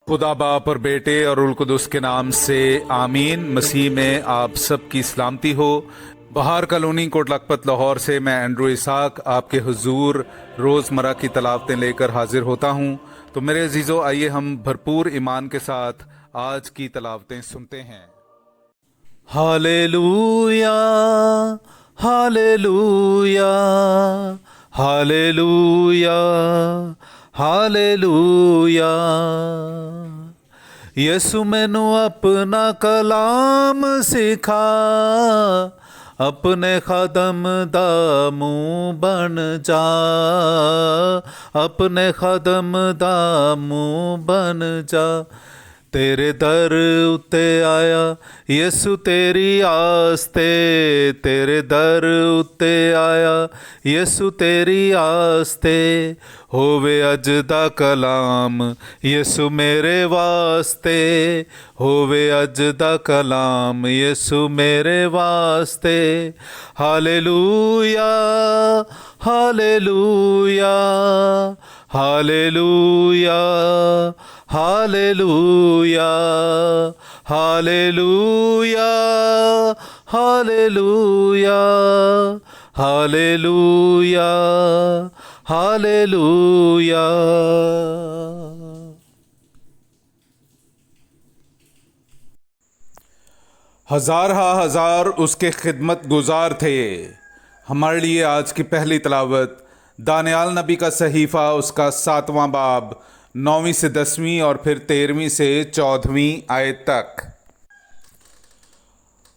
खुदा बाप और बेटे और उल कुदस के नाम से आमीन। मसीह में आप सब की सलामती हो। बहार कॉलोनी कोट लखपत लाहौर से मैं एंड्रू इसाक आपके हुजूर रोज़मर्रा की तलावतें लेकर हाजिर होता हूँ। तो मेरे अजीज़ों, आइए हम भरपूर ईमान के साथ आज की तलावतें सुनते हैं। Hallelujah, hallelujah, hallelujah, hallelujah. Yesu मैनू अपना कलाम सिखा, अपने खादम दा मुंह बन जा, अपने खादम दा मुंह बन जा। तेरे दर उत्ते आया यसु तेरी आस्ते, तेरे दर उत्ते आया यसु तेरी आस्ते। होवे अज दा कलाम यसु मेरे वास्ते, होवे अज दा कलाम यसु मेरे वास्ते। Hallelujah, hallelujah, hallelujah, hallelujah, hallelujah, hallelujah, hallelujah, hallelujah. हजार हा हजार उसके खिदमत गुजार थे। हमारे लिए आज की पहली तलावत दानियाल नबी का सहीफ़ा, उसका 7वां बाब 9वीं से 10वीं और फिर 13वीं से 14वीं आयत तक।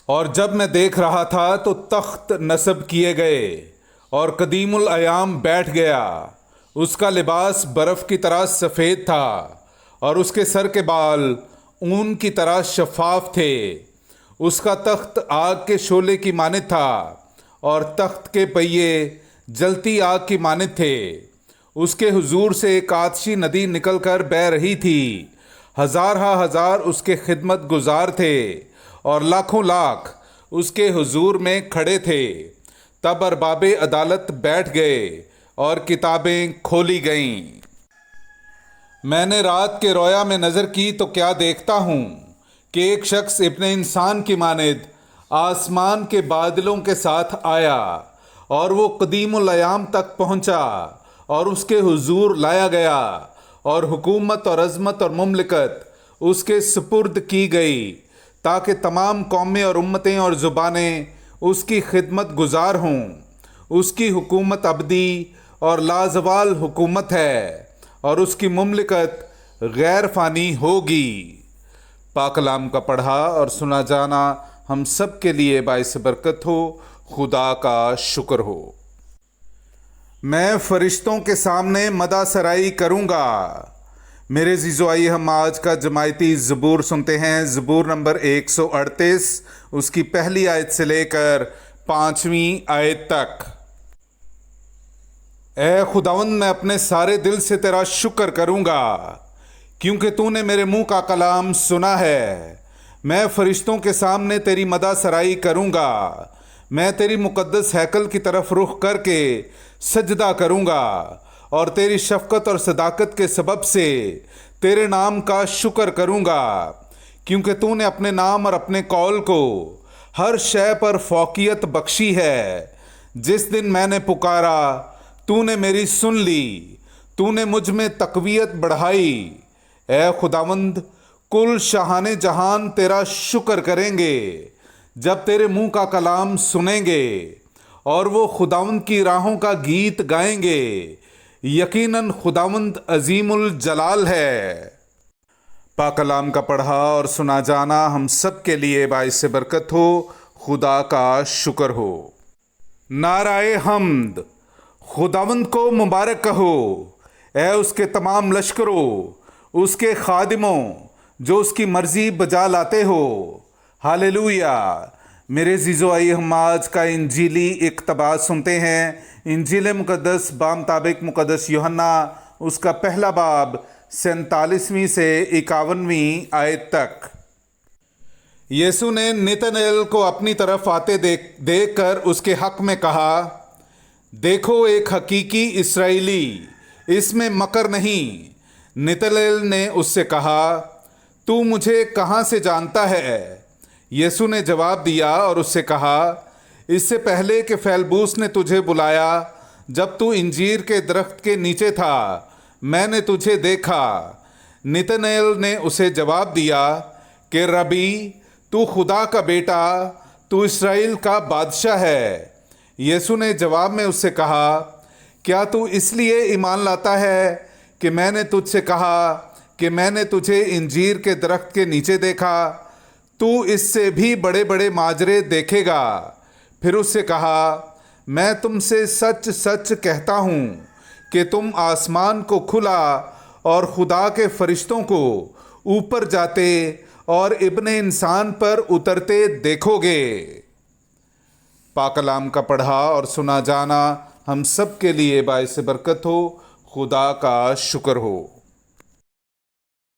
और जब मैं देख रहा था तो तख्त नस्ब किए गए और कदीमुल अयाम बैठ गया। उसका लिबास बर्फ़ की तरह सफ़ेद था और उसके सर के बाल ऊन की तरह शफाफ थे। उसका तख्त आग के शोले की मानित था और तख्त के पहिए जलती आग की मानित थे। उसके हुजूर से एक आतशी नदी निकलकर बह रही थी। हजार हा हजार उसके खिदमत गुजार थे और लाखों लाख उसके हुजूर में खड़े थे। तब अरबाबे अदालत बैठ गए और किताबें खोली गईं। मैंने रात के रोया में नज़र की तो क्या देखता हूँ कि एक शख्स इब्ने इंसान की मानिद आसमान के बादलों के साथ आया और वो कदीमुल अयाम तक पहुँचा और उसके हुजूर लाया गया और हुकूमत और अज़मत और मुमलिकत उसके सुपुर्द की गई, ताकि तमाम कौमें और उम्मतें और ज़ुबानें उसकी खिदमत गुजार हों। उसकी हुकूमत अबदी और लाजवाल हुकूमत है और उसकी मुमलिकत गैर फ़ानी होगी। पाक कलाम का पढ़ा और सुना जाना हम सब के लिए बाइस बरकत हो। खुदा का शुक्र हो। मैं फरिश्तों के सामने मदा सराई करूँगा। मेरे जीजो, आइए हम आज का जमायती ज़बूर सुनते हैं। ज़बूर नंबर 138, उसकी पहली आयत से लेकर 5वीं आयत तक। ए खुदावंद, मैं अपने सारे दिल से तेरा शुक्र करूँगा क्योंकि तूने मेरे मुंह का कलाम सुना है। मैं फरिश्तों के सामने तेरी मदा सराई करूँगा। मैं तेरी मुकद्दस हैकल की तरफ रुख करके सजदा करूँगा और तेरी शफ़क़त और सदाकत के सबब से तेरे नाम का शुक्र करूँगा, क्योंकि तूने अपने नाम और अपने कौल को हर शय पर फ़ौक़ियत बख्शी है। जिस दिन मैंने पुकारा तूने मेरी सुन ली, तूने मुझ में तक़वियत बढ़ाई। ए खुदावंद, कुल शाहाने जहान तेरा शुक्र करेंगे जब तेरे मुंह का कलाम सुनेंगे और वो खुदावंद की राहों का गीत गाएंगे। यकीनन खुदावंद अजीमुल जलाल है। पाक कलाम का पढ़ा और सुना जाना हम सब के लिए बाइस बरकत हो। खुदा का शुक्र हो। नाराए हम्द, खुदावंद को मुबारक कहो। ए उसके तमाम लश्करों, उसके खादिमों जो उसकी मर्ज़ी बजा लाते हो। हालेलुया। मेरे जीजो, आइए हम आज का इंजीली इक़्तबास सुनते हैं। इंजील मुक़द्दस बामुताबिक मुक़द्दस यूहन्ना, उसका पहला बाब 47वीं से 51वीं आयत तक। यीशु ने नतनएल को अपनी तरफ आते देख कर उसके हक़ में कहा, देखो एक हकीकी इस्राएली, इसमें मकर नहीं। नतनएल ने उससे कहा, तू मुझे कहाँ से जानता है? यीशु ने जवाब दिया और उससे कहा, इससे पहले कि फेलबूस ने तुझे बुलाया, जब तू इंजीर के दरख्त के नीचे था, मैंने तुझे देखा। नतनएल ने उसे जवाब दिया कि रबी, तू खुदा का बेटा, तू इस्राएल का बादशाह है। यीशु ने जवाब में उससे कहा, क्या तू इसलिए ईमान लाता है कि मैंने तुझसे कहा कि मैंने तुझे इंजीर के दरख्त के नीचे देखा? तू इससे भी बड़े बड़े माजरे देखेगा। फिर उससे कहा, मैं तुमसे सच सच कहता हूँ कि तुम आसमान को खुला और खुदा के फरिश्तों को ऊपर जाते और इब्ने इंसान पर उतरते देखोगे। पाक कलाम का पढ़ा और सुना जाना हम सब के लिए बाइस बरकत हो। खुदा का शुक्र हो।